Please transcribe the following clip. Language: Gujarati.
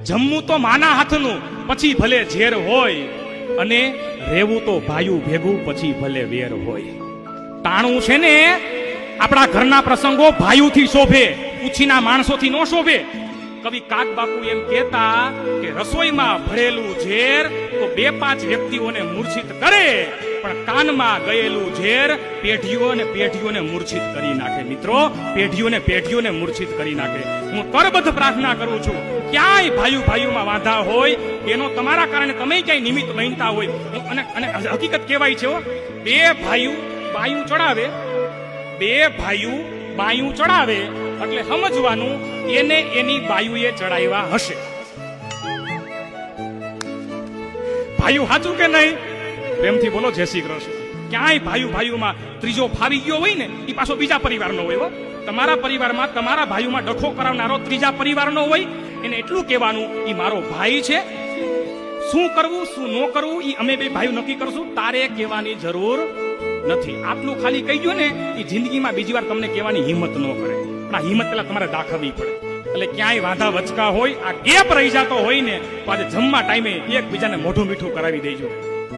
જમવું તો માના હાથનું, પછી ભલે ઝેર હોય, અને રહેવું તો ભાયું ભેગું, પછી ભલે વેર હોય. ટાણું છે ને, આપણા ઘરના પ્રસંગો ભાયુથી શોભે, ઉછીના માણસોથી ન શોભે. કવિ કાગ બાપુ એમ કહેતા કે રસોઈમાં ભરેલું ઝેર તો 2-5 વ્યક્તિઓને મૂર્છિત કરે, પણ કાનમાં ગયેલું ઝેર પેઢીઓને પેઢીઓને મૂર્છિત કરી નાખે. મિત્રો, પેઢીઓને મૂર્છિત કરી નાખે. હું કરબદ્ધ પ્રાર્થના કરું છું, ક્યાંય ભાઈઓમાં વાંધા હોય, એનો તમારા કારણે તમે ક્યાંય નિમિત્ત બનતા હોય, અને હકીકત કહેવાય છે, 2 ભાઈઓ બાયું ચડાવે, 2 ભાઈઓ બાયું ચડાવે એટલે સમજવાનું એને એની બાયુએ ચડાવ્યા હશે. ભાઈઓ સાચું કે નહીં? પ્રેમથી બોલો જય શ્રી કૃષ્ણ. ક્યાંય ભાઈઓમાં ત્રીજો ફાવી ગયો હોય ને, એ પાછો બીજા પરિવારનો હોય. તમારા પરિવારમાં તમારા ભાઈઓમાં ડખો કરાવનારો ત્રીજા પરિવારનો હોય. એને એટલું કહેવાનું, એ મારો ભાઈ છે, શું કરવું શું ન કરવું એ અમે 2 ભાઈઓ નક્કી કરશું, તારે કહેવાની જરૂર નથી. આટલું ખાલી કહી ગયો ને, એ જિંદગીમાં બીજી વાર તમને કહેવાની હિંમત ન કરે. પણ આ હિંમત પેલા તમારે દાખવવી પડે. એટલે ક્યાંય વાંધા વચકા હોય, આ ગેપ રહી જતો હોય ને, તો આજે જમવા ટાઈમે એકબીજાને મોઢું મીઠું કરાવી દેજો.